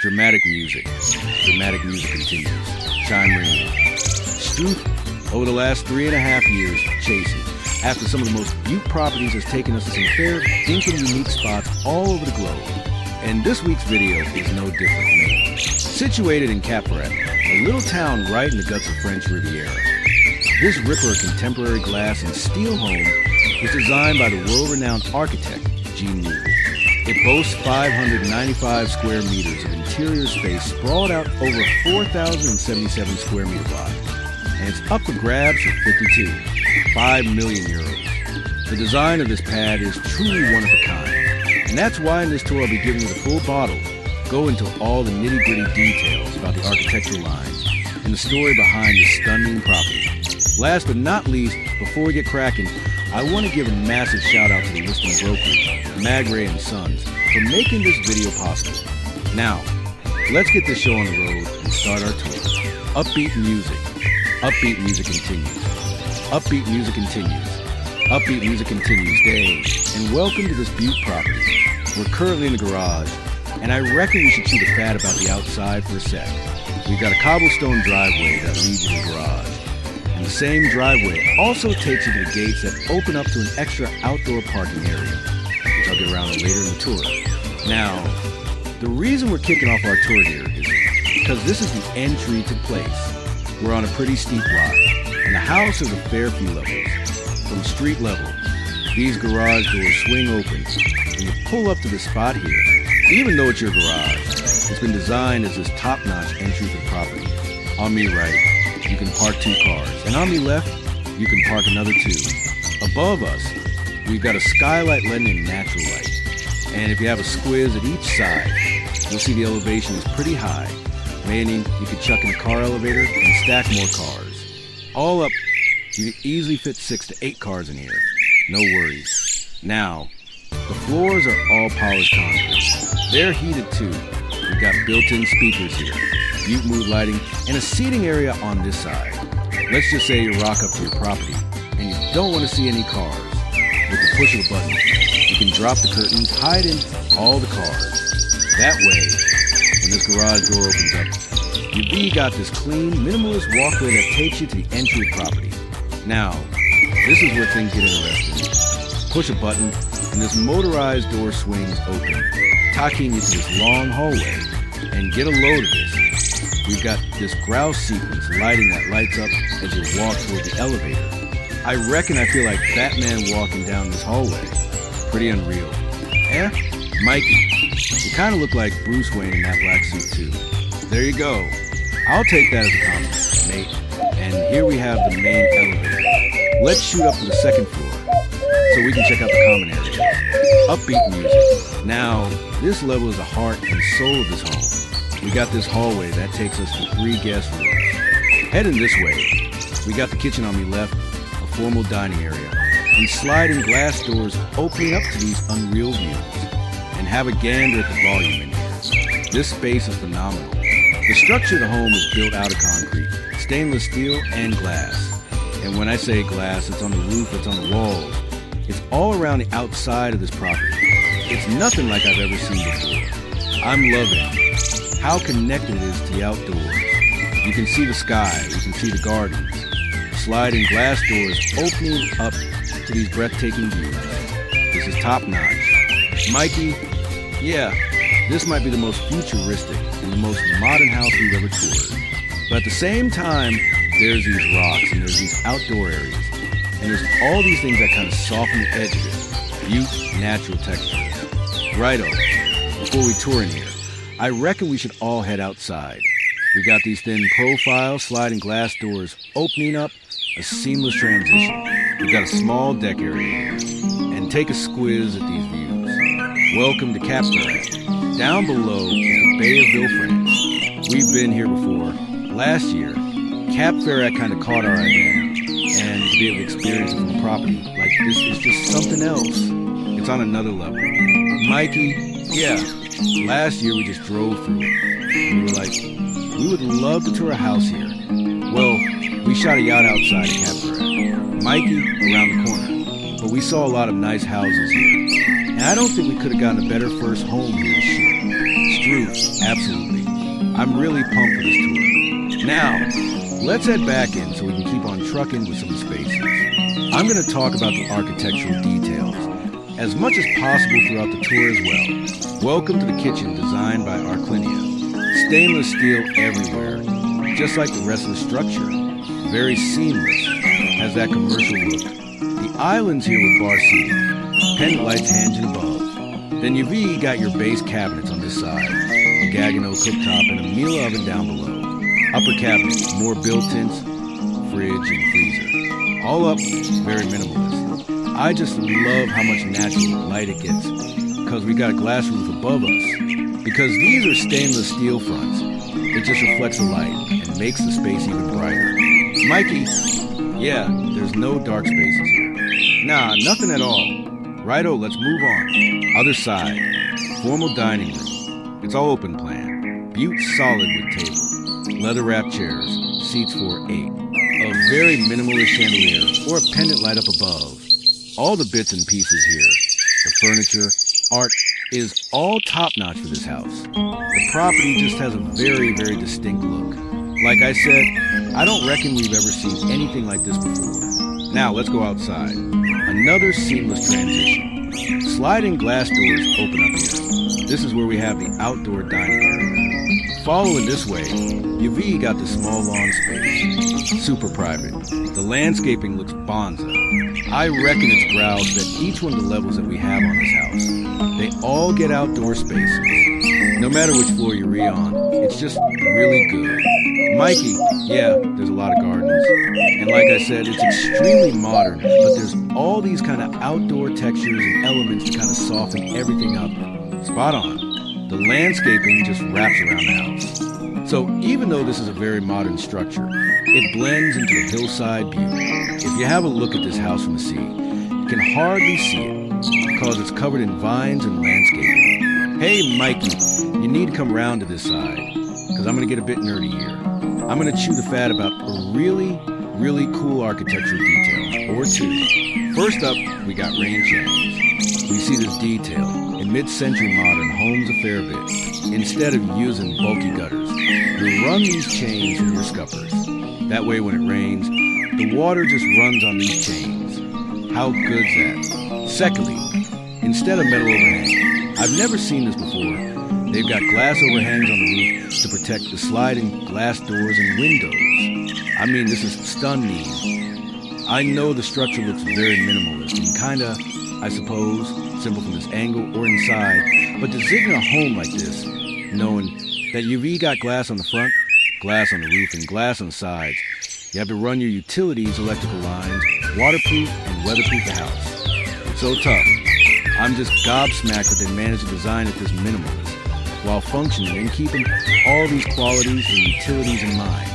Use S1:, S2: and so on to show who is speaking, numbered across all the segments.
S1: Dramatic music. Dramatic music continues. Chime ring. Struth, over the last 3.5 years, chasing after some of the most beaut properties has taken us to some fair, dinkum unique spots all over the globe. And this week's video is no different. Situated in Cap Ferret, a little town right in the guts of French Riviera. This ripper contemporary glass and steel home was designed by the world-renowned architect, Jean Nouvel. It boasts 595 square meters of interior space sprawled out over 4,077 square meter block. And it's up for grabs for 5 million euros. The design of this pad is truly one of a kind. And that's why in this tour I'll be giving you the full bottle, go into all the nitty-gritty details about the architectural lines and the story behind this stunning property. Last but not least, before we get cracking, I want to give a massive shout out to the listing brokers, Magray and Sons, for making this video possible. Now, let's get this show on the road and start our tour. Upbeat music. Upbeat music continues. Upbeat music continues. Upbeat music continues day. And welcome to this beaut property. We're currently in the garage, and I reckon we should chew the fat about the outside for a sec. We've got a cobblestone driveway that leads you to the garage. And the same driveway also takes you to the gates that open up to an extra outdoor parking area, which I'll get around to later in the tour. Now, the reason we're kicking off our tour here is because this is the entry to place. We're on a pretty steep block, and the house has a fair few levels. From street level, these garage doors swing open, and you pull up to the spot here. Even though it's your garage, it's been designed as this top-notch entry to the property. On me right, you can park 2 cars, and on me left, you can park another 2. Above us, we've got a skylight letting in natural light. And if you have a squiz at each side, you'll see the elevation is pretty high, meaning you could chuck in a car elevator and stack more cars. All up, you can easily fit 6 to 8 cars in here. No worries. Now, the floors are all polished concrete. They're heated too. We've got built-in speakers here, butte mood lighting, and a seating area on this side. Let's just say you rock up to your property and you don't want to see any cars. With the push of a button, you can drop the curtains, hide in all the cars. That way, when this garage door opens up, you've got this clean, minimalist walkway that takes you to the entry of the property. Now, this is where things get interesting. Push a button, and this motorized door swings open, taking you to this long hallway. And get a load of this. We've got this grouse sequence lighting that lights up as you walk toward the elevator. I reckon I feel like Batman walking down this hallway. Pretty unreal. Eh? Mikey, you kind of look like Bruce Wayne in that black suit too. There you go. I'll take that as a compliment, mate. And here we have the main elevator. Let's shoot up to the 2nd floor so we can check out the common area. Upbeat music. Now, this level is the heart and soul of this home. We got this hallway that takes us to 3 guest rooms. Heading this way, we got the kitchen on me left, a formal dining area, and sliding glass doors opening up to these unreal views. And have a gander at the volume in here. This space is phenomenal. The structure of the home is built out of concrete, stainless steel, and glass. And when I say glass, it's on the roof, it's on the walls. It's all around the outside of this property. It's nothing like I've ever seen before. I'm loving how connected it is to the outdoors. You can see the sky, you can see the gardens. Sliding glass doors opening up to these breathtaking views. This is top notch. Mikey, yeah, this might be the most futuristic and the most modern house we've ever toured. But at the same time, there's these rocks and there's these outdoor areas. And there's all these things that kind of soften the edge of it. Beaut, natural textures. Righto, before we tour in here, I reckon we should all head outside. We got these thin profile sliding glass doors opening up a seamless transition. We've got a small deck area here. And take a squiz at these views. Welcome to Cap Ferret. Down below is the Bay of Villefranche. We've been here before. Last year, Cap Ferret kind of caught our eye then. And to be able to experience it from a property like this is just something else. It's on another level. Mikey, yeah, last year we just drove through it. And we were like, we would love to tour a house here. Well, we shot a yacht outside of Cap Ferret. Mikey, around the corner. But we saw a lot of nice houses here. And I don't think we could have gotten a better first home here to shoot. roof, absolutely. I'm really pumped for this tour. Now, let's head back in so we can keep on trucking with some of the spaces. I'm going to talk about the architectural details as much as possible throughout the tour as well. Welcome to the kitchen designed by Arclinia. Stainless steel everywhere, just like the rest of the structure. Very seamless, has that commercial look. The islands here with bar seating, pendant lights hanging above. Then you've got your base cabinets on this side, a Gaggenau cooktop and a meal oven down below. Upper cabinets, more built-ins, fridge and freezer. All up, very minimalist. I just love how much natural light it gets because we got a glass roof above us. Because these are stainless steel fronts, it just reflects the light and makes the space even brighter. Mikey, yeah, there's no dark spaces here. Nah, nothing at all. Righto, let's move on. Other side, formal dining room. It's all open plan. Butte solid with table. Leather-wrapped chairs, seats for 8. A very minimalist chandelier or a pendant light up above. All the bits and pieces here. The furniture, art is all top-notch for this house. The property just has a very, very distinct look. Like I said, I don't reckon we've ever seen anything like this before. Now, let's go outside. Another seamless transition. Sliding glass doors open up here. This is where we have the outdoor dining area. Following this way, you've got the small lawn space. Super private. The landscaping looks bonza. I reckon it's groused at each one of the levels that we have on this house. They all get outdoor spaces. No matter which floor you're on, it's just really good. Mikey, yeah, there's a lot of gardens. And like I said, it's extremely modern, but there's all these kind of outdoor textures and elements to kind of soften everything up. Spot on. The landscaping just wraps around the house. So even though this is a very modern structure, it blends into the hillside beauty. If you have a look at this house from the sea, you can hardly see it because it's covered in vines and landscaping. Hey, Mikey, you need to come around to this side because I'm going to get a bit nerdy here. I'm going to chew the fat about a really cool architectural detail, or two. First up, we got rain chains. We see this detail in mid-century modern homes a fair bit. Instead of using bulky gutters, you run these chains from your scuppers. That way when it rains, the water just runs on these chains. How good's that? Secondly, instead of metal overhang, I've never seen this before. They've got glass overhangs on the roof to protect the sliding glass doors and windows. I mean, this is stunning. I know the structure looks very minimalist and kinda, I suppose, simple from this angle or inside, but to sit in a home like this, knowing that you've got glass on the front, glass on the roof, and glass on the sides, you have to run your utilities, electrical lines, waterproof and weatherproof the house. It's so tough. I'm just gobsmacked that they managed to design it this minimalist, while functioning and keeping all these qualities and utilities in mind.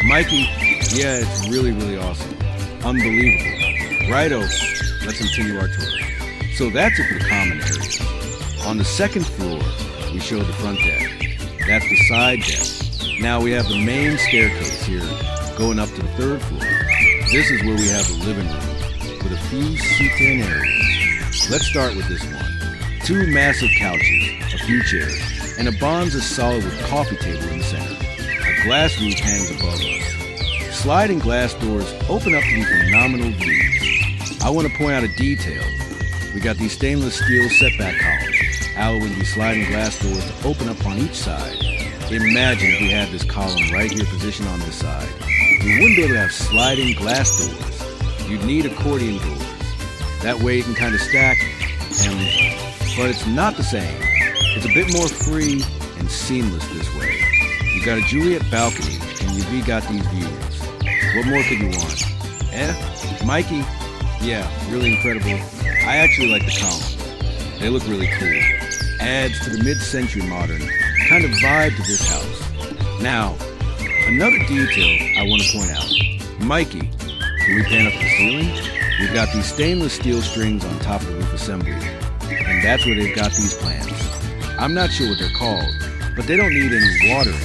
S1: Mikey, yeah, it's really awesome. Unbelievable. Righto, let's continue our tour. So that's it for the common areas. On the second floor, we show the front deck. That's the side deck. Now we have the main staircase here going up to the third floor. This is where we have the living room with a few sit-in areas. Let's start with this one. 2 massive couches, a few chairs, and a bonza solid with coffee table in the center. A glass roof hangs above us. Sliding glass doors open up to these phenomenal views. I want to point out a detail. We got these stainless steel setback columns, allowing these sliding glass doors to open up on each side. Imagine if we had this column right here positioned on this side. We wouldn't be able to have sliding glass doors. You'd need accordion doors. That way you can kind of stack, but it's not the same. It's a bit more free and seamless this way. You've got a Juliet balcony, and you've got these views. What more could you want? Mikey? Yeah, really incredible. I actually like the columns. They look really cool. Adds to the mid-century modern kind of vibe to this house. Now, another detail I want to point out. Mikey, can we pan up the ceiling? We've got these stainless steel strings on top of the roof assembly, and that's where they've got these plants. I'm not sure what they're called, but they don't need any watering.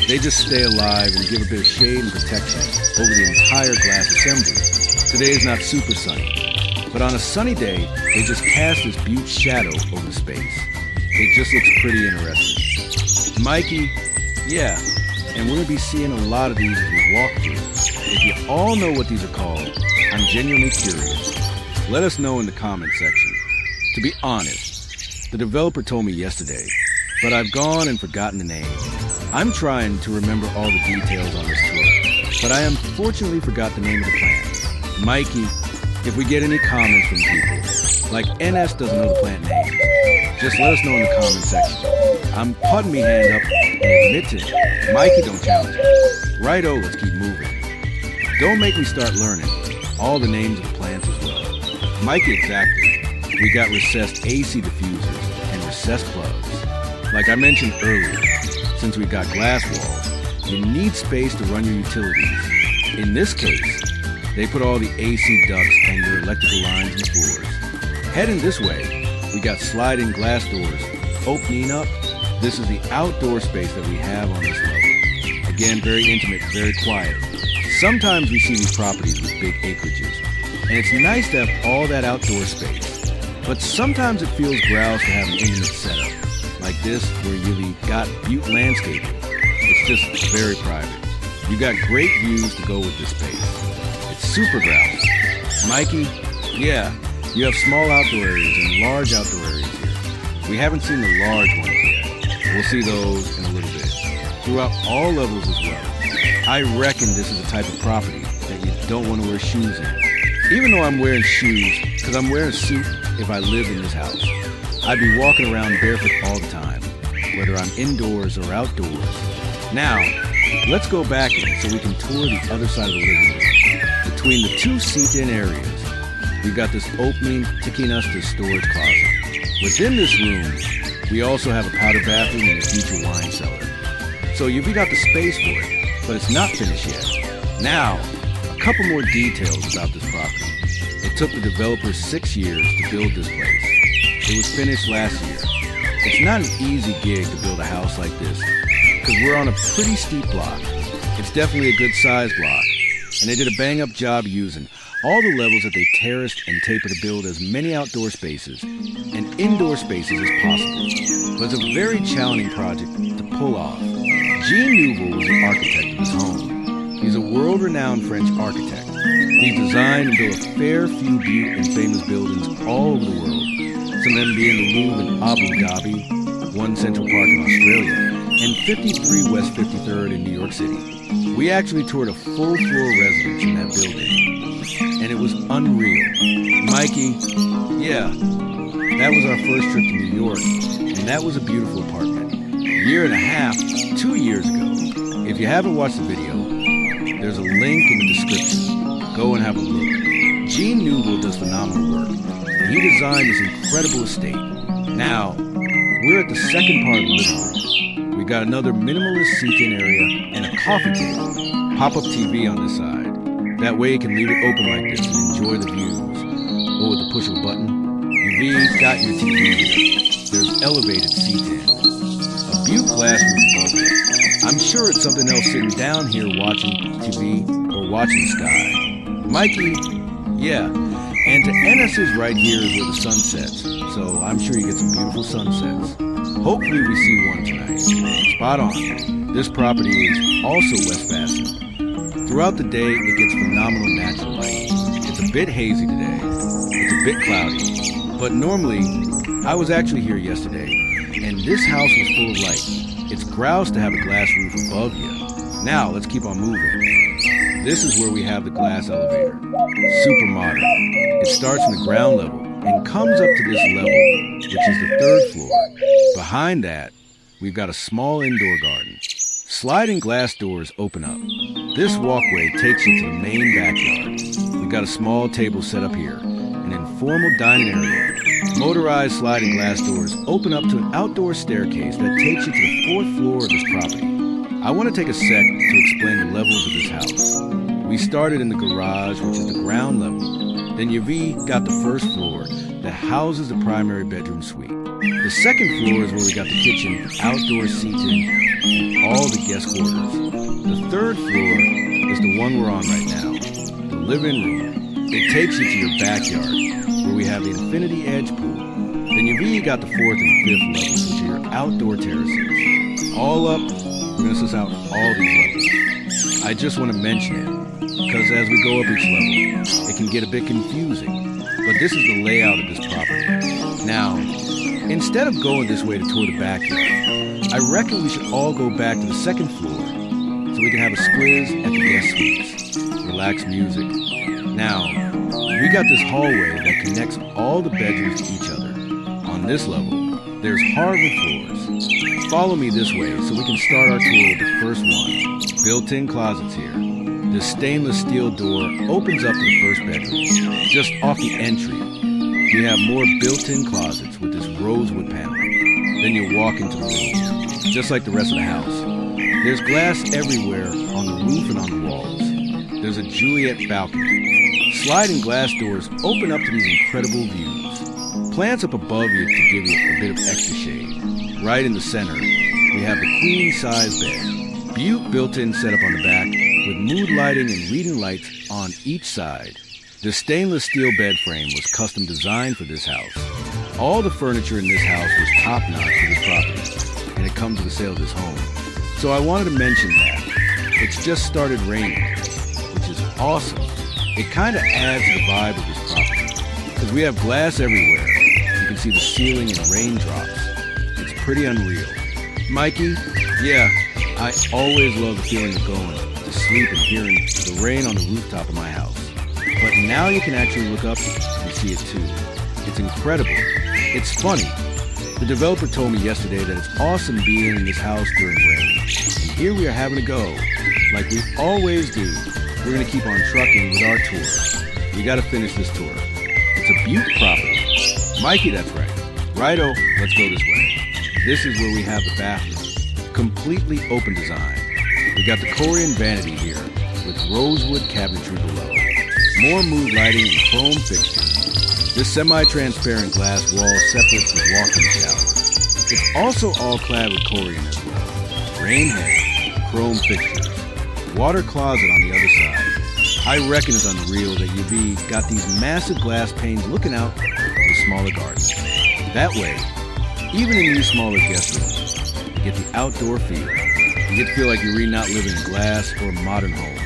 S1: They just stay alive and give a bit of shade and protection over the entire glass assembly. Today is not super sunny, but on a sunny day, they just cast this butte shadow over the space. It just looks pretty interesting. Mikey, yeah, and we're going to be seeing a lot of these as we walk through. If you all know what these are called, I'm genuinely curious. Let us know in the comment section. To be honest, the developer told me yesterday, but I've gone and forgotten the name. I'm trying to remember all the details on this tour, but I unfortunately forgot the name of the plant. Mikey, if we get any comments from people, like NS doesn't know the plant names, just let us know in the comment section. I'm putting me hand up and admit it. Mikey, don't challenge me. Righto, let's keep moving. Don't make me start learning all the names of the plants as well. Mikey, exactly. We got recessed AC diffusers and recessed plugs. Like I mentioned earlier, since we've got glass walls, you need space to run your utilities. In this case, they put all the AC ducts and your electrical lines in the floors. Heading this way, we got sliding glass doors opening up. This is the outdoor space that we have on this level. Again, very intimate, very quiet. Sometimes we see these properties with big acreages, and it's nice to have all that outdoor space. But sometimes it feels grouse to have an intimate setup, like this where you've got butte landscaping. It's just very private. You got great views to go with this space. It's super grouse. Mikey, yeah, you have small outdoor areas and large outdoor areas here. We haven't seen the large ones yet. We'll see those in a little bit. Throughout all levels as well. I reckon this is a type of property that you don't want to wear shoes in. Even though I'm wearing shoes, because I'm wearing a suit if I lived in this house, I'd be walking around barefoot all the time, whether I'm indoors or outdoors. Now, let's go back in so we can tour the other side of the living room. Between the two seat-in areas, we've got this opening taking us to the storage closet. Within this room, we also have a powder bathroom and a future wine cellar. So you've got the space for it, but it's not finished yet. Now, a couple more details about this property. It took the developers 6 years to build this place. It was finished last year. It's not an easy gig to build a house like this, because we're on a pretty steep block. It's definitely a good size block, and they did a bang-up job using all the levels that they terraced and tapered to build as many outdoor spaces and indoor spaces as possible. But it's a very challenging project to pull off. Jean Nouvel was the architect of this home. He's a world-renowned French architect. He's designed and built a fair few beautiful and famous buildings all over the world, some of them being the Louvre in Abu Dhabi, One Central Park in Australia, and 53 West 53rd in New York City. We actually toured a full-floor residence in that building, and it was unreal. Mikey, yeah, that was our first trip to New York, and that was a beautiful apartment. A year and a half, 2 years ago. If you haven't watched the video, there's a link in the description. Go and have a look. Jean Nouvel does phenomenal work, and he designed this incredible estate. Now, we're at the second part of the living room. We got another minimalist seat-in area and a coffee table. Pop-up TV on this side. That way you can leave it open like this and enjoy the views. Or with the push of a button, you've got your TV here. There's elevated seat-in. A butte glass roof above it. I'm sure it's something else sitting down here watching TV or watching sky. Mikey, yeah. And to NS's right here is where the sun sets. So I'm sure you get some beautiful sunsets. Hopefully we see one tonight. Spot on. This property is also west facing. Throughout the day, it gets phenomenal natural light. It's a bit hazy today. It's a bit cloudy. But normally, I was actually here yesterday, and this house was full of light. It's grouse to have a glass roof above you. Now, let's keep on moving. This is where we have the glass elevator. Super modern. It starts from the ground level and comes up to this level, which is the 3rd floor. Behind that, we've got a small indoor garden. Sliding glass doors open up. This walkway takes you to the main backyard. We've got a small table set up here, an informal dining area. Motorized sliding glass doors open up to an outdoor staircase that takes you to the 4th floor of this property. I want to take a sec to explain the levels of this house. We started in the garage, which is the ground level. Then you've got the 1st floor that houses the primary bedroom suite. The 2nd floor is where we got the kitchen, outdoor seating, and all the guest quarters. The 3rd floor is the one we're on right now, the living room. It takes you to your backyard, where we have the infinity edge pool. Then you've got the 4th and 5th levels, which are your outdoor terraces. All up, we're gonna suss out all these levels. I just want to mention it, because as we go up each level, it can get a bit confusing, but this is the layout of this property. Now, instead of going this way to tour the backyard, I reckon we should all go back to the second floor so we can have a squiz at the guest suites, relax music. Now, we got this hallway that connects all the bedrooms to each other. On this level, there's hardwood floors. Follow me this way so we can start our tour with the first one. Built-in closets here. This stainless steel door opens up to the first bedroom. Just off the entry, we have more built-in closets with this rosewood paneling. Then you walk into the room, just like the rest of the house. There's glass everywhere on the roof and on the walls. There's a Juliet balcony. Sliding glass doors open up to these incredible views. Plants up above you to give you a bit of extra shade. Right in the center, we have the queen-size bed. Butte built-in setup on the back with mood lighting and reading lights on each side. The stainless steel bed frame was custom designed for this house. All the furniture in this house was top-notch for this property, and it comes with the sale of this home. So I wanted to mention that. It's just started raining, which is awesome. It kind of adds to the vibe of this property, because we have glass everywhere. You can see the ceiling and raindrops. It's pretty unreal. Mikey, yeah, I always love the feeling of going to sleep and hearing the rain on the rooftop of my house. But now you can actually look up and see it too. It's incredible. It's funny. The developer told me yesterday that it's awesome being in this house during rain. And here we are having a go. Like we always do, we're going to keep on trucking with our tour. We got to finish this tour. It's a Butte property. Mikey, that's right. Righto, let's go this way. This is where we have the bathroom. Completely open design. We got the Corian vanity here with rosewood cabinetry below. More mood lighting and chrome fixtures. This semi-transparent glass wall separates the walk-in shower. It's also all clad with Corian as well. Rain head, chrome fixtures, water closet on the other side. I reckon it's unreal that UV got these massive glass panes looking out to the smaller garden. That way, even in these smaller guest rooms, you get the outdoor feel. You get to feel like you're really not living in glass or a modern home.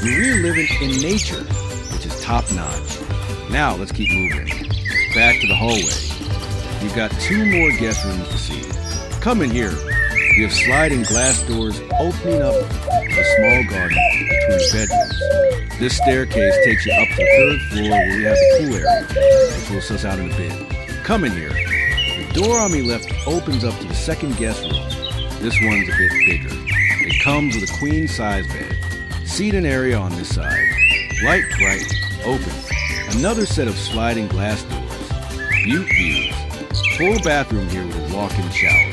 S1: You're really living in nature, which is top-notch. Now, let's keep moving. Back to the hallway. You've got two more guest rooms to see. Come in here. We have sliding glass doors opening up a small garden between bedrooms. This staircase takes you up to the third floor where we have the pool area, which we'll suss out in a bit. Come in here. The door on me left opens up to the second guest room. This one's a bit bigger. It comes with a queen-size bed. Seating area on this side. Light bright, open. Another set of sliding glass doors. Butte views. Full bathroom here with a walk-in shower.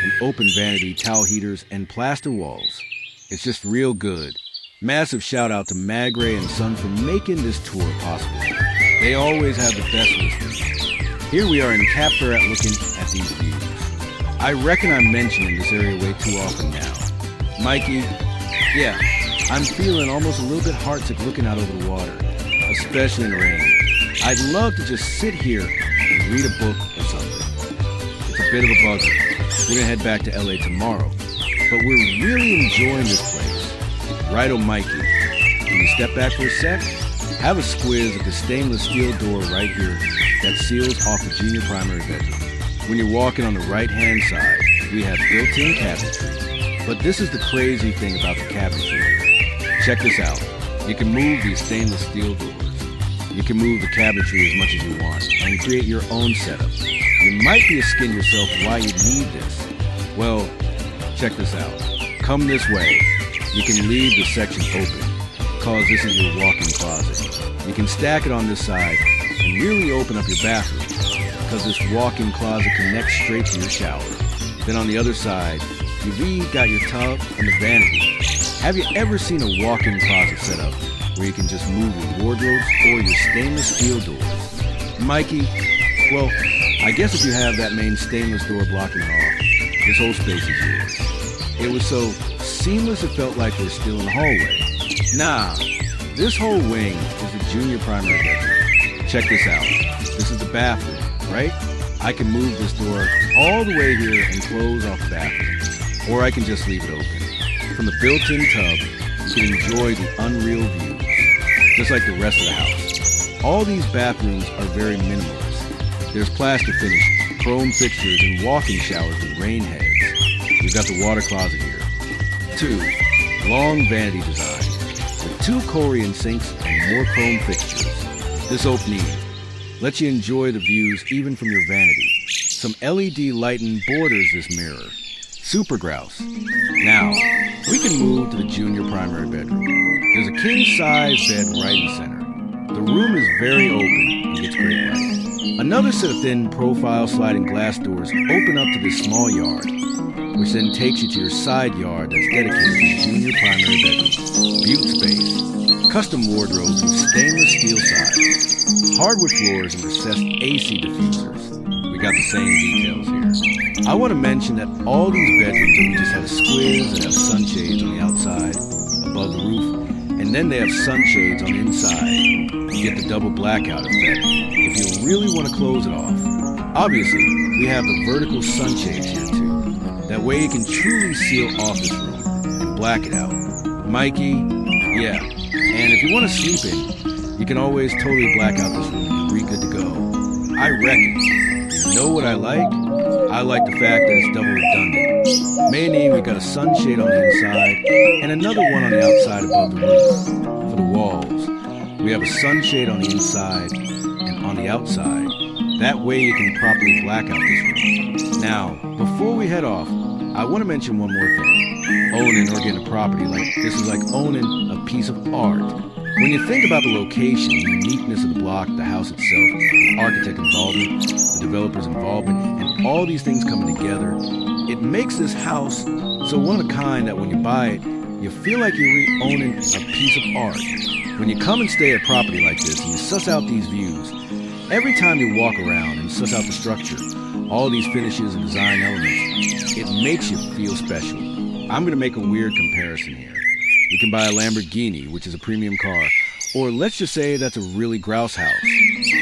S1: An open vanity, towel heaters, and plaster walls. It's just real good. Massive shout out to Magray and Son for making this tour possible. They always have the best listings. Here we are in Cap Ferret looking at these views. I reckon I'm mentioning this area way too often now. Mikey, yeah, I'm feeling almost a little bit heartsick looking out over the water, especially in the rain. I'd love to just sit here and read a book or something. It's a bit of a buzzer. We're gonna head back to LA tomorrow, but we're really enjoying this place. Righto, Mikey. Can you step back for a sec? Have a squiz at the stainless steel door right here that seals off the junior primary bedroom. When you're walking on the right-hand side, we have built-in cabinetry. But this is the crazy thing about the cabinetry here. Check this out. You can move these stainless steel doors. You can move the cabinetry as much as you want and create your own setup. You might be asking yourself why you need this. Well, check this out. Come this way. You can leave the section open because this is your walk-in closet. You can stack it on this side and really open up your bathroom because this walk-in closet connects straight to your shower. Then on the other side, you've got your tub and the vanity. Have you ever seen a walk-in closet setup where you can just move your wardrobes or your stainless steel doors? Mikey, well, I guess if you have that main stainless door blocking it off, this whole space is yours. It was so seamless it felt like we're still in the hallway. Nah, this whole wing is the junior primary bedroom. Check this out. This is the bathroom, right? I can move this door all the way here and close off the bathroom. or I can just leave it open. From the built-in tub, you can enjoy the unreal views, just like the rest of the house. All these bathrooms are very minimalist. There's plaster finish, chrome fixtures, and walk-in showers with rain heads. We've got the water closet here. 2. Long vanity design, with 2 Korean sinks and more chrome fixtures. This opening lets you enjoy the views even from your vanity. Some LED lighting borders this mirror. Super grouse. Now, we can move to the junior primary bedroom. There's a king-size bed right in the center. The room is very open and gets great light. Another set of thin profile sliding glass doors open up to this small yard, which then takes you to your side yard that's dedicated to the junior primary bedroom. Butte space. Custom wardrobes with stainless steel sides. Hardwood floors and recessed AC diffusers. We got the same details here. I want to mention that all these bedrooms that we just had a squiz that have sunshades on the outside above the roof, and then they have sunshades on the inside. You get the double blackout effect if you really want to close it off. Obviously, we have the vertical sunshades here too. That way you can truly seal off this room and black it out. Mikey, yeah. And if you want to sleep in, you can always totally black out this room and be good to go. I reckon. You know what I like? I like the fact that it's double redundant. Meaning we got a sunshade on the inside and another one on the outside above the roof. For the walls, we have a sunshade on the inside and on the outside. That way you can properly black out this room. Now, before we head off, I want to mention one more thing. Owning or getting a property like this is like owning a piece of art. When you think about the location, the uniqueness of the block, the house itself, the architect involvement, the developer's involvement, and all these things coming together, it makes this house so one of a kind that when you buy it, you feel like you're owning a piece of art. When you come and stay at a property like this and you suss out these views, every time you walk around and suss out the structure, all these finishes and design elements, it makes you feel special. I'm going to make a weird comparison here. You can buy a Lamborghini, which is a premium car, or let's just say that's a really grouse house.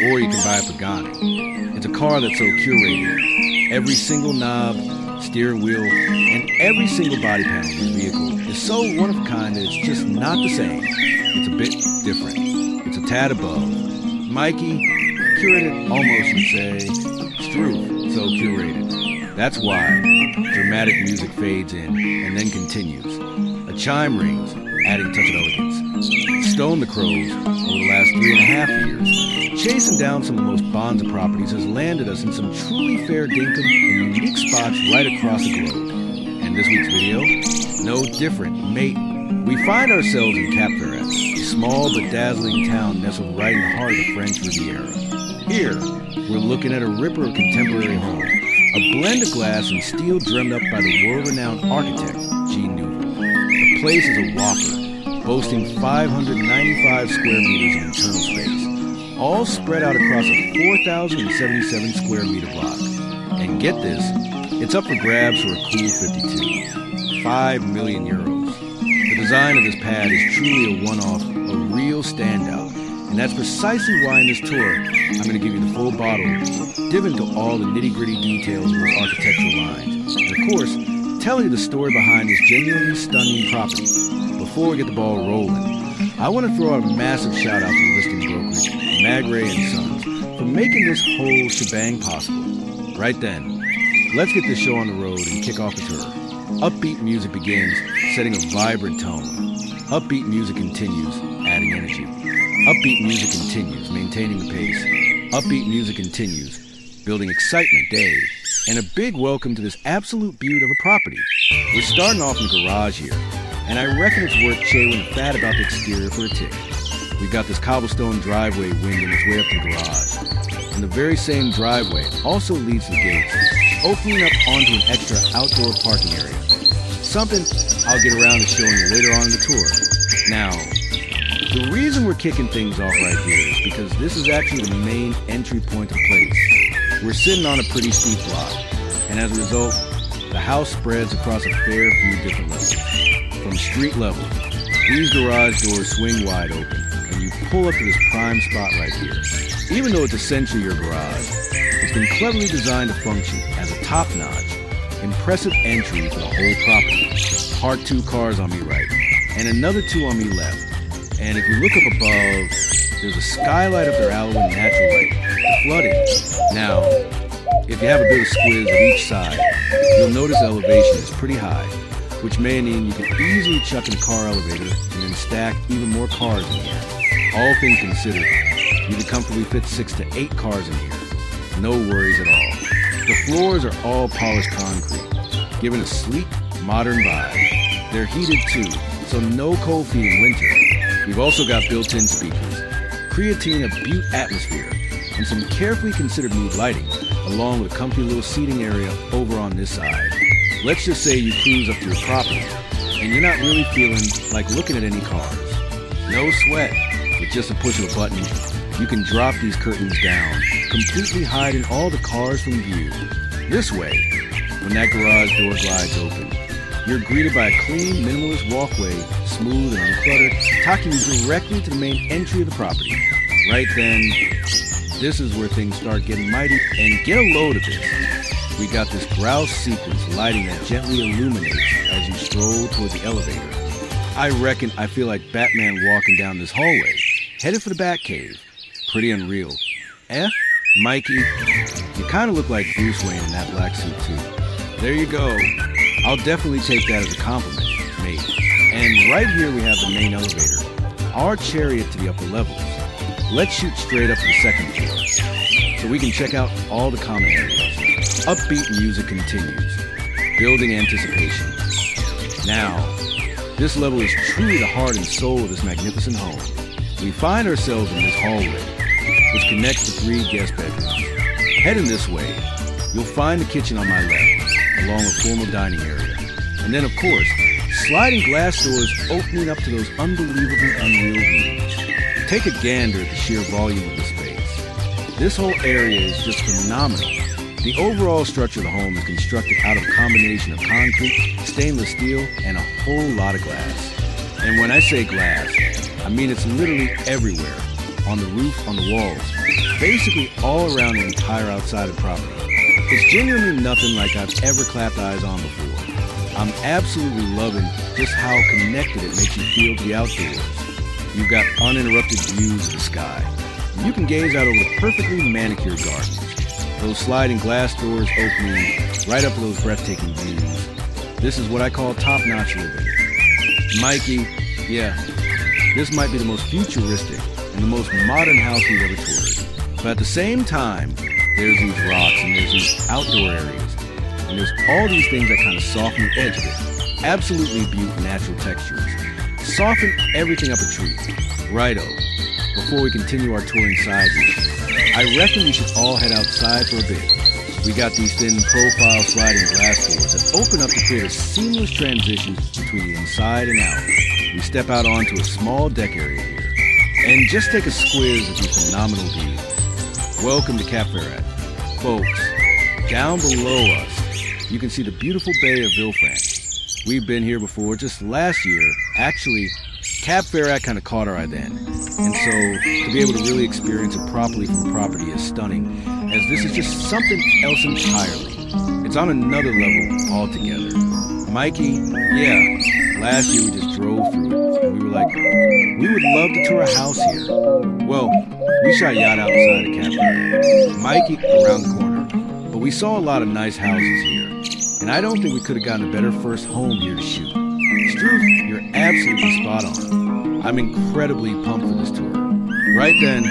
S1: Or you can buy a Pagani. It's a car that's so curated. Every single knob, steering wheel, and every single body panel in the vehicle is so one of a kind that it's just not the same. It's a bit different. It's a tad above. Mikey, curated almost, you'd say. Struth, so curated. That's why dramatic music fades in and then continues. A chime rings, adding touch of elegance. Stone the Crows, over the last 3.5 years, chasing down some of the most bonds of properties has landed us in some truly fair dinkum and unique spots right across the globe. And this week's video, no different, mate. We find ourselves in Cap Ferret, a small but dazzling town nestled right in the heart of the French Riviera. Here, we're looking at a ripper of contemporary home, a blend of glass and steel drummed up by the world-renowned architect, Jean Nouvel. The place is a whopper, boasting 595 square meters of internal space, all spread out across a 4,077 square meter block. And get this, it's up for grabs for a cool 52. 5 million euros. The design of this pad is truly a one-off, a real standout. And that's precisely why in this tour, I'm going to give you the full bottle, dive into all the nitty-gritty details of those architectural lines, and of course, tell you the story behind this genuinely stunning property. Before we get the ball rolling, I want to throw out a massive shout-out to the listing brokerage, Magray & Sons, for making this whole shebang possible. Right then, let's get this show on the road and kick off the tour. Upbeat music begins, setting a vibrant tone. Upbeat music continues, adding energy. Upbeat music continues, maintaining the pace. Upbeat music continues, building excitement day. And a big welcome to this absolute beaut of a property. We're starting off in the garage here, and I reckon it's worth chewing the fat about the exterior for a tick. We've got this cobblestone driveway winding its way up to the garage. And the very same driveway also leads to the gates, opening up onto an extra outdoor parking area. Something I'll get around to showing you later on in the tour. Now, the reason we're kicking things off right here is because this is actually the main entry point of the place. We're sitting on a pretty steep block, and as a result, the house spreads across a fair few different levels. From street level, these garage doors swing wide open, and you pull up to this prime spot right here. Even though it's essentially your garage, it's been cleverly designed to function as a top-notch, impressive entry for the whole property. Parked 2 cars on me right, and another 2 on me left. And if you look up above, there's a skylight up their alleyway with natural light to flood in. Now, if you have a bit of squiz on each side, you'll notice the elevation is pretty high, which may mean you can easily chuck in a car elevator and then stack even more cars in here. All things considered, you can comfortably fit 6 to 8 cars in here. No worries at all. The floors are all polished concrete, giving a sleek, modern vibe. They're heated too, so no cold feet in winter. We've also got built-in speakers, creatine a butte atmosphere, and some carefully considered mood lighting, along with a comfy little seating area over on this side. Let's just say you cruise up to your property, and you're not really feeling like looking at any cars. No sweat. With just a push of a button, you can drop these curtains down, completely hiding all the cars from view. This way, when that garage door glides open, you're greeted by a clean, minimalist walkway, smooth and uncluttered, taking you directly to the main entry of the property. Right then, this is where things start getting mighty, and get a load of this. We got this grouse sequence lighting that gently illuminates as you stroll toward the elevator. I reckon I feel like Batman walking down this hallway, headed for the Batcave. Pretty unreal. Mikey, you kind of look like Bruce Wayne in that black suit too. There you go. I'll definitely take that as a compliment, mate. And right here we have the main elevator, our chariot to the upper levels. Let's shoot straight up to the second floor, so we can check out all the common areas. Upbeat music continues, building anticipation. Now, this level is truly the heart and soul of this magnificent home. We find ourselves in this hallway, which connects the 3 guest bedrooms. Heading this way, you'll find the kitchen on my left, along with formal dining area. And then, of course, sliding glass doors opening up to those unbelievably unreal views. Take a gander at the sheer volume of the space. This whole area is just phenomenal. The overall structure of the home is constructed out of a combination of concrete, stainless steel, and a whole lot of glass. And when I say glass, I mean it's literally everywhere. On the roof, on the walls, basically all around the entire outside of the property. It's genuinely nothing like I've ever clapped eyes on before. I'm absolutely loving just how connected it makes you feel to the outdoors. You've got uninterrupted views of the sky. You can gaze out over the perfectly manicured gardens. Those sliding glass doors opening right up to those breathtaking views. This is what I call top-notch living. Mikey, yeah, this might be the most futuristic and the most modern house we've ever toured. But at the same time, there's these rocks and there's these outdoor areas. And there's all these things that kind of soften the edge of it. Absolutely beautiful natural textures. Soften everything up a treat. Righto. Before we continue our tour inside here, I reckon we should all head outside for a bit. We got these thin profile sliding glass doors that open up to create a seamless transition between the inside and out. We step out onto a small deck area here and just take a squiz at these phenomenal views. Welcome to Cap Ferrat. Folks, down below us, you can see the beautiful bay of Villefranche. We've been here before just last year. Actually, Cap Ferrat kind of caught our eye then. And so, to be able to really experience it properly from the property is stunning, as this is just something else entirely. It's on another level altogether. Mikey, yeah, last year we just drove through it, and we were like, we would love to tour a house here. Well, we shot yacht outside of Cap Ferrat. Mikey around the corner. But we saw a lot of nice houses here, and I don't think we could have gotten a better first home here to shoot. Struth, you're absolutely spot on. I'm incredibly pumped for this tour. Right then,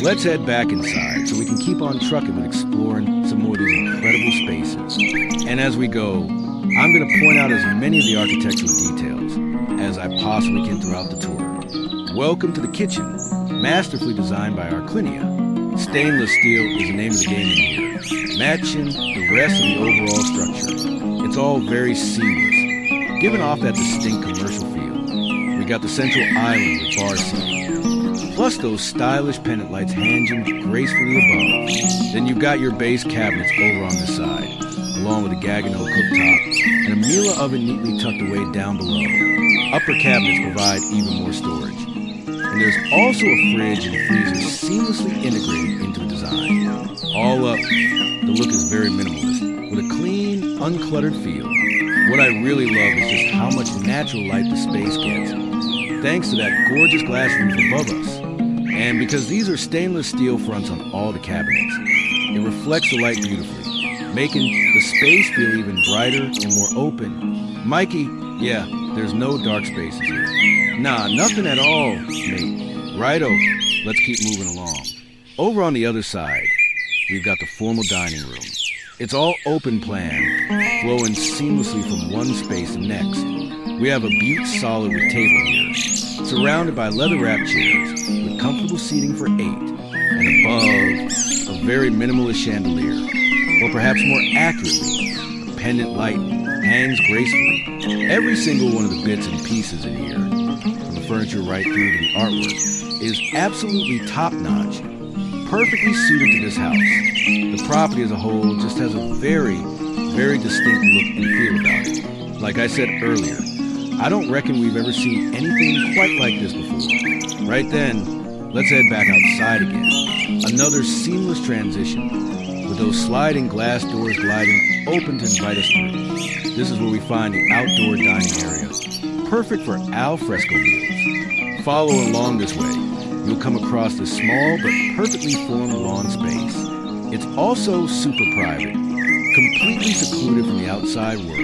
S1: let's head back inside so we can keep on trucking with exploring some more of these incredible spaces. And as we go, I'm going to point out as many of the architectural details as I possibly can throughout the tour. Welcome to the kitchen, masterfully designed by our Clinia. Stainless steel is the name of the game in here, matching the rest of the overall structure. It's all very seamless, giving off that distinct commercial feel. We got the central island with bar seating, plus those stylish pendant lights hanging gracefully above. Then you've got your base cabinets over on this side, along with a Gaggenau cooktop and a Miele oven neatly tucked away down below. Upper cabinets provide even more storage. And there's also a fridge and freezer seamlessly integrated into the design. All up, the look is very minimalist, with a clean, uncluttered feel. What I really love is just how much natural light the space gets, thanks to that gorgeous glass roof above us. And because these are stainless steel fronts on all the cabinets, it reflects the light beautifully, making the space feel even brighter and more open. Mikey, yeah, there's no dark spaces here. Nah, nothing at all, mate. Righto, let's keep moving along. Over on the other side, we've got the formal dining room. It's all open plan, flowing seamlessly from one space to next. We have a butte solid with table here, surrounded by leather-wrapped chairs with comfortable seating for 8, and above, a very minimalist chandelier, or perhaps more accurately, a pendant light hangs gracefully. Every single one of the bits and pieces in here, from the furniture right through to the artwork, is absolutely top-notch, perfectly suited to this house. The property as a whole just has a very, very distinct look and feel about it. Like I said earlier, I don't reckon we've ever seen anything quite like this before. Right then, let's head back outside again. Another seamless transition, with those sliding glass doors gliding open to invite us through. This is where we find the outdoor dining area, perfect for al fresco meals. Follow along this way. You'll come across this small but perfectly formed lawn space. It's also super private, completely secluded from the outside world.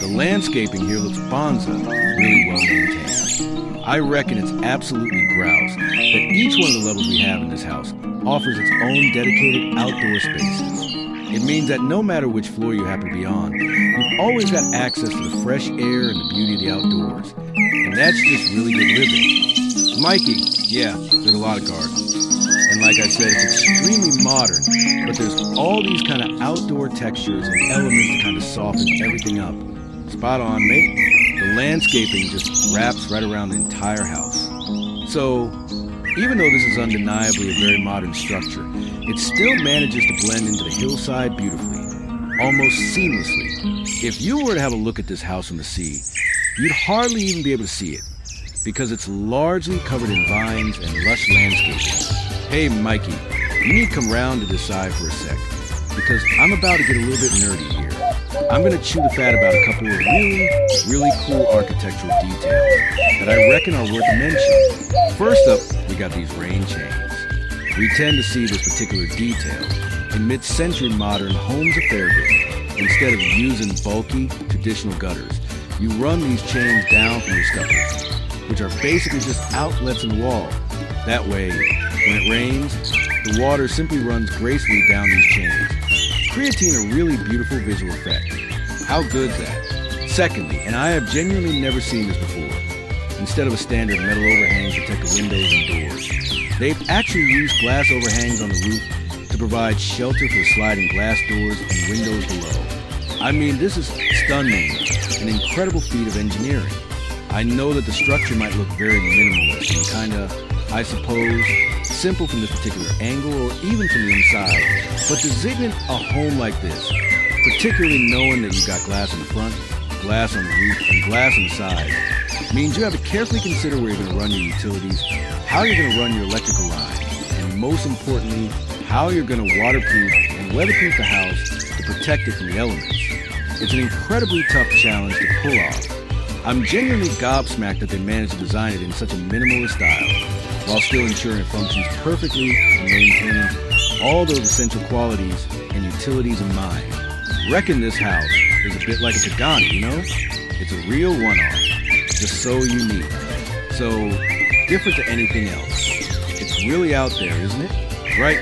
S1: The landscaping here looks bonza, really well maintained. I reckon it's absolutely grouse that each one of the levels we have in this house offers its own dedicated outdoor spaces. It means that no matter which floor you happen to be on, you've always got access to the fresh air and the beauty of the outdoors. And that's just really good living. Mikey, yeah, there's a lot of gardens. And like I said, it's extremely modern, but there's all these kind of outdoor textures and elements to kind of soften everything up. Spot on, mate. The landscaping just wraps right around the entire house. So, even though this is undeniably a very modern structure, it still manages to blend into the hillside beautifully, almost seamlessly. If you were to have a look at this house from the sea, you'd hardly even be able to see it, because it's largely covered in vines and lush landscaping. Hey, Mikey, you need to come round to this side for a sec, because I'm about to get a little bit nerdy here. I'm going to chew the fat about a couple of really cool architectural details that I reckon are worth a mention. First up, we got these rain chains. We tend to see this particular detail in mid-century modern homes of Fairville. Instead of using bulky, traditional gutters, you run these chains down from your scuppers, which are basically just outlets in the wall. That way, when it rains, the water simply runs gracefully down these chains, creating a really beautiful visual effect. How good's that? Secondly, and I have genuinely never seen this before, instead of a standard metal overhang to protect the windows and doors, they've actually used glass overhangs on the roof to provide shelter for the sliding glass doors and windows below. I mean, this is stunning, an incredible feat of engineering. I know that the structure might look very minimalist and kinda, I suppose, simple from this particular angle or even from the inside, but designing a home like this, particularly knowing that you've got glass in the front, glass on the roof, and glass on the side, means you have to carefully consider where you're going to run your utilities, how you're going to run your electrical line, and most importantly, how you're going to waterproof and weatherproof the house to protect it from the elements. It's an incredibly tough challenge to pull off. I'm genuinely gobsmacked that they managed to design it in such a minimalist style, while still ensuring it functions perfectly and maintaining all those essential qualities and utilities in mind. Reckon this house is a bit like a Pagani, you know? It's a real one-off, just so unique, so different to anything else. It's really out there, isn't it? Right,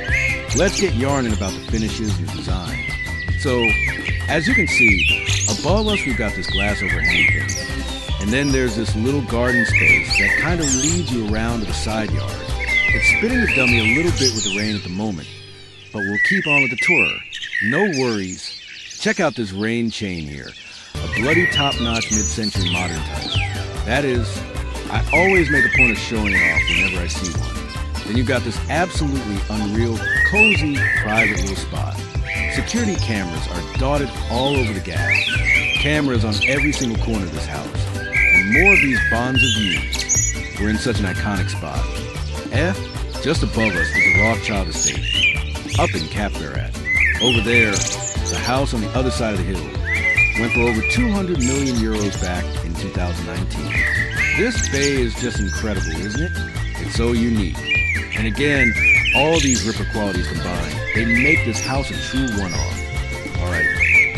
S1: let's get yarning about the finishes and design. So, as you can see, above us we've got this glass overhang thing. And then there's this little garden space that kind of leads you around to the side yard. It's spitting the dummy a little bit with the rain at the moment, but we'll keep on with the tour. No worries. Check out this rain chain here. A bloody top-notch mid-century modern touch. That is, I always make a point of showing it off whenever I see one. Then you've got this absolutely unreal, cozy, private little spot. Security cameras are dotted all over the gas. Cameras on every single corner of this house. More of these bonds of views. We're in such an iconic spot. Just above us is the Rothschild estate, up in Cap Barat. Over there, the house on the other side of the hill. Went for over 200 million euros back in 2019. This bay is just incredible, isn't it? It's so unique. And again, all these Ripper qualities combined, they make this house a true one-off. All right,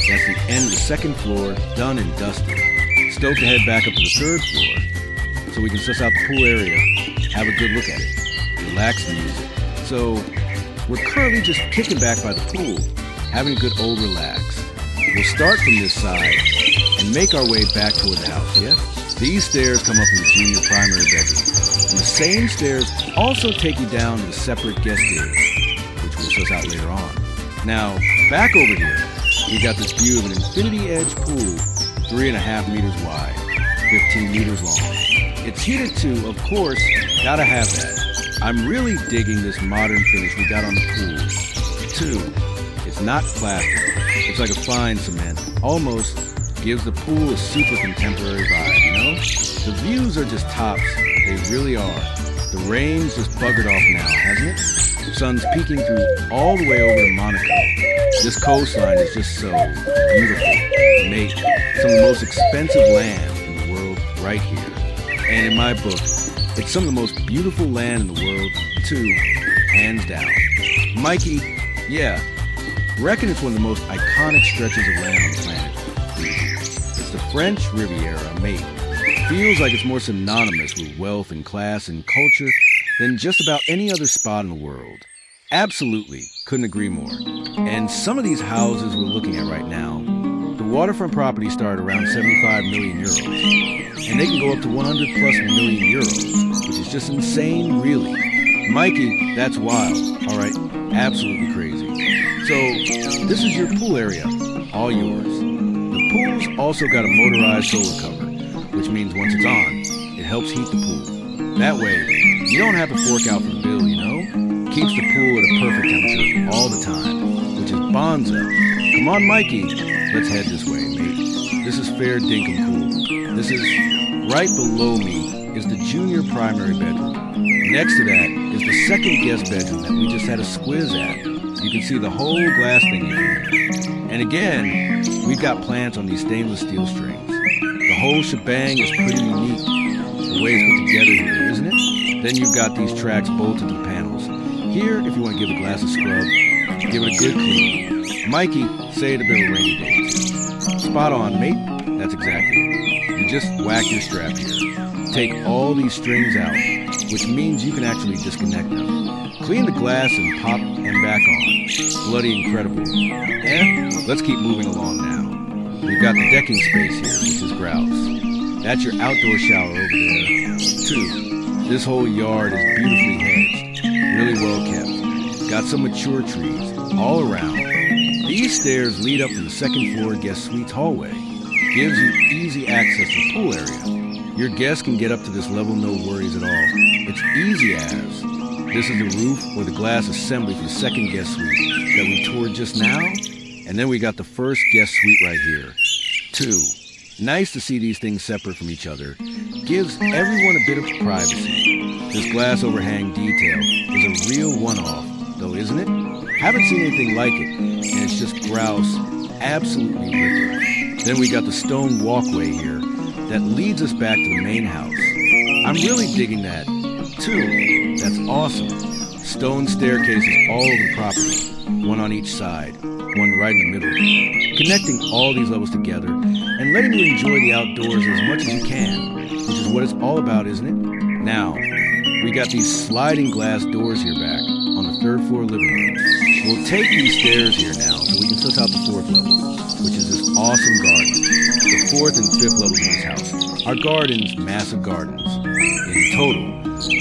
S1: that's the end of the second floor, done and dusted. Stoked to head back up to the third floor so we can suss out the pool area, have a good look at it, relax the music. So we're currently just kicking back by the pool, having a good old relax. We'll start from this side and make our way back toward the house, yeah? These stairs come up from the junior primary bedroom. And the same stairs also take you down to the separate guest area, which we'll suss out later on. Now, back over here, we got this view of an infinity edge pool, 3.5 meters wide, 15 meters long. It's heated too, of course, gotta have that. I'm really digging this modern finish we got on the pool. Too, it's not plastic. It's like a fine cement, almost gives the pool a super contemporary vibe, you know? The views are just tops, they really are. The rain's just buggered off now, hasn't it? Sun's peeking through all the way over to Monaco. This coastline is just so beautiful. Mate, some of the most expensive land in the world right here. And in my book, it's some of the most beautiful land in the world, too, hands down. Mikey, yeah, reckon it's one of the most iconic stretches of land on the planet. It's the French Riviera, mate. Feels like it's more synonymous with wealth and class and culture than just about any other spot in the world. Absolutely, couldn't agree more. And some of these houses we're looking at right now, the waterfront properties start around 75 million euros. And they can go up to 100 plus million euros, which is just insane, really. Mikey, that's wild. All right, absolutely crazy. So, this is your pool area, all yours. The pool's also got a motorized solar cover, which means once it's on, it helps heat the pool. That way, you don't have to fork out for the bill, you know? Keeps the pool at a perfect temperature all the time, which is bonza. Come on, Mikey, let's head this way, mate. This is fair dinkum cool. This is right below me is the junior primary bedroom. Next to that is the second guest bedroom that we just had a squiz at. You can see the whole glass thing in here. And again, we've got plants on these stainless steel strings. The whole shebang is pretty unique, the way it's put together here, isn't it? Then you've got these tracks bolted to the panels. Here, if you want to give the glass a scrub, give it a good clean. Mikey, say it a bit of a rainy day. Spot on, mate. That's exactly it. You just whack your strap here. Take all these strings out, which means you can actually disconnect them. Clean the glass and pop and back on. Bloody incredible. Let's keep moving along now. We've got the decking space here, which is grouse. That's your outdoor shower over there, too. This whole yard is beautifully hedged, really well kept. Got some mature trees all around. These stairs lead up to the second floor guest suite's hallway. Gives you easy access to the pool area. Your guests can get up to this level, no worries at all. It's easy as. This is the roof or the glass assembly for the second guest suite that we toured just now. And then we got the first guest suite right here. 2. Nice to see these things separate from each other. Gives everyone a bit of privacy. This glass overhang detail is a real one-off, though, isn't it? Haven't seen anything like it, and it's just grouse, absolutely ripper. Then we got the stone walkway here that leads us back to the main house. I'm really digging that, too. That's awesome. Stone staircases all over the property, one on each side, one right in the middle, connecting all these levels together and letting you enjoy the outdoors as much as you can, which is what it's all about, isn't it? Now, we got these sliding glass doors here back on the third floor living room. We'll take these stairs here now so we can suss out the fourth level, which is this awesome garden. The fourth and fifth levels of this house. Our gardens, massive gardens. In total,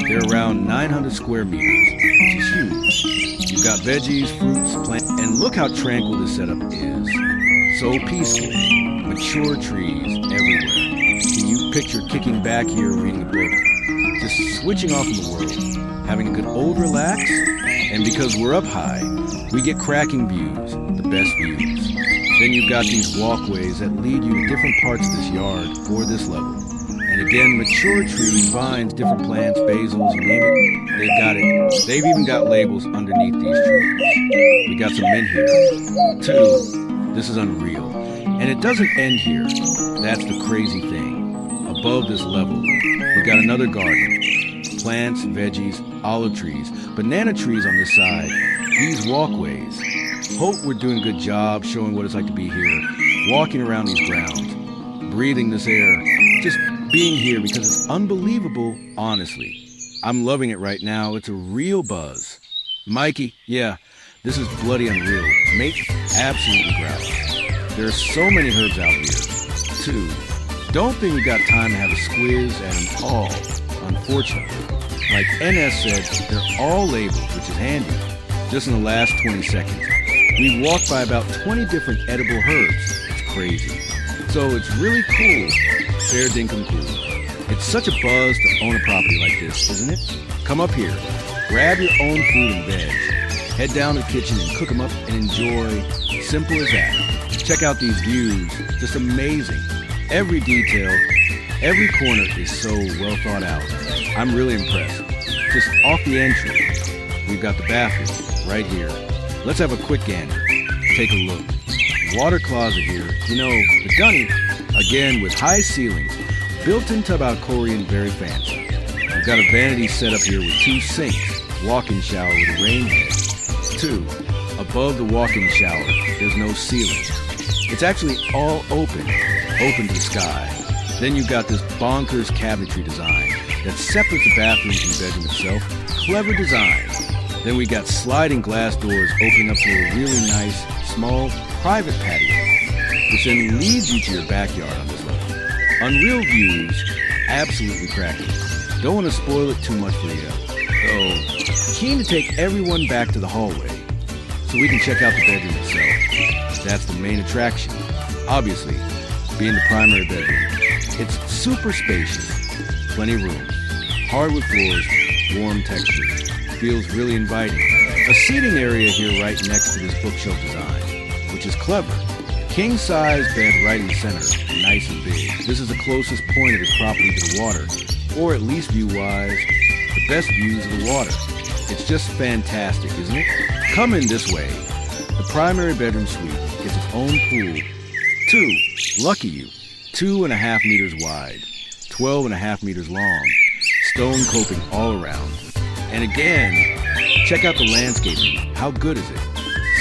S1: they're around 900 square meters, which is huge. You've got veggies, fruits, plants, and look how tranquil this setup is. So peaceful. Mature trees everywhere. Can you picture kicking back here reading a book? Just switching off from the world, having a good old relax, and because we're up high, we get cracking views, the best views. Then you've got these walkways that lead you to different parts of this yard or this level. And again, mature trees, vines, different plants, basils, you name it, they've got it. They've even got labels underneath these trees. We got some mint here. 2. This is unreal. And it doesn't end here. That's the crazy thing. Above this level, we got another garden. Plants, veggies, olive trees, banana trees on this side, these walkways. Hope we're doing a good job showing what it's like to be here, walking around these grounds, breathing this air, just being here because it's unbelievable, honestly. I'm loving it right now. It's a real buzz. Mikey, yeah, this is bloody unreal. Mate, absolutely grouse. There are so many herbs out here, too. Don't think we got time to have a squiz at them all, unfortunately. Like NS said, they're all labeled, which is handy. Just in the last 20 seconds, we walked by about 20 different edible herbs. It's crazy. So it's really cool. Fair dinkum cool. It's such a buzz to own a property like this, isn't it? Come up here, grab your own food and veg, head down to the kitchen and cook them up and enjoy. Simple as that. Check out these views, just amazing. Every detail, every corner is so well thought out. I'm really impressed. Just off the entry, we've got the bathroom right here. Let's have a quick gander. Take a look. Water closet here. You know, the dunny, again with high ceilings, built-in tub Korean, very fancy. We've got a vanity set up here with 2 sinks, walk-in shower with a rain head. 2, above the walk-in shower, there's no ceiling. It's actually all open to the sky. Then you've got this bonkers cabinetry design that separates the bathroom from the bedroom itself. Clever design. Then we got sliding glass doors opening up to a really nice, small, private patio, which then leads you to your backyard on this level. Unreal views, absolutely cracking. Don't want to spoil it too much for you, though. Keen to take everyone back to the hallway so we can check out the bedroom itself. That's the main attraction, obviously, being the primary bedroom. It's super spacious, plenty of room, hardwood floors, warm texture, feels really inviting. A seating area here right next to this bookshelf design, which is clever. King-size bed right in the center, nice and big. This is the closest point of this property to the water, or at least view-wise, the best views of the water. It's just fantastic, isn't it? Come in this way. The primary bedroom suite gets its own pool. 2, lucky you, 2.5 meters wide, 12.5 meters long, stone coping all around. And again, check out the landscaping. How good is it?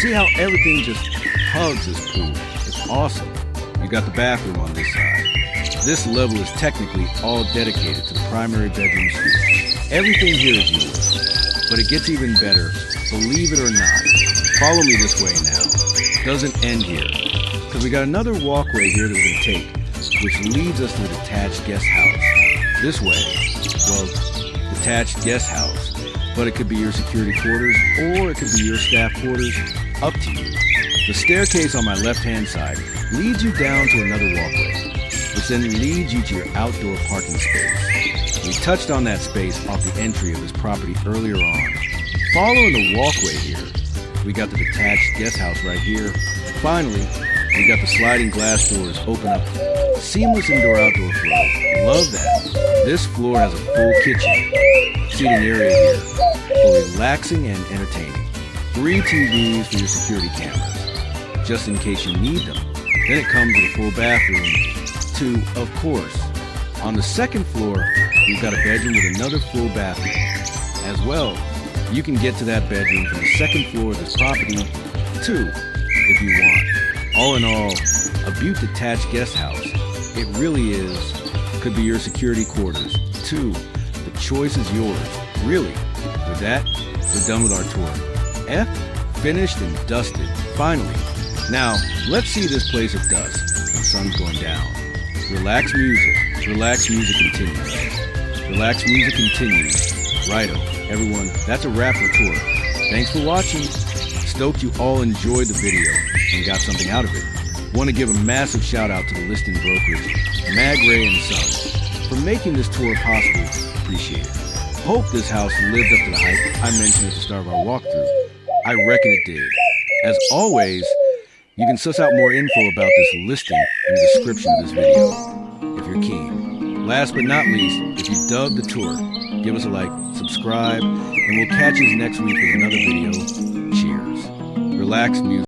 S1: See how everything just hugs this pool. It's awesome. You got the bathroom on this side. This level is technically all dedicated to the primary bedroom suite. Everything here is yours, but it gets even better, believe it or not. Follow me this way now. Doesn't end here, because we got another walkway here that we're going to take, which leads us to a detached guest house. This way, well, detached guest house, but it could be your security quarters, or it could be your staff quarters, up to you. The staircase on my left-hand side leads you down to another walkway, which then leads you to your outdoor parking space. We touched on that space off the entry of this property earlier on. Following the walkway here, we got the detached guest house right here. Finally, we got the sliding glass doors open up. Seamless indoor-outdoor flow. Love that. This floor has a full kitchen. Seating area here for relaxing and entertaining. 3 TVs for your security cameras, just in case you need them. Then it comes with a full bathroom, 2, of course. On the second floor, we've got a bedroom with another full bathroom. As well, you can get to that bedroom from the second floor of this property, 2, if you want. All in all, a beaut detached guest house. It really is. Could be your security quarters, 2. The choice is yours, really. With that, we're done with our tour. F, finished and dusted, finally. Now, let's see this place at dusk. The sun's going down. Relax music. Relax music continues. Relax music continues. Righto, everyone, that's a wrap for the tour. Thanks for watching. Stoked you all enjoyed the video and got something out of it. Want to give a massive shout out to the listing brokerage, Mag Ray and Sons, for making this tour possible. Appreciate it. Hope this house lived up to the hype I mentioned at the start of our walkthrough. I reckon it did. As always, you can suss out more info about this listing in the description of this video, if you're keen. Last but not least, if you dug the tour, give us a like, subscribe, and we'll catch you next week with another video. Cheers. Relax music.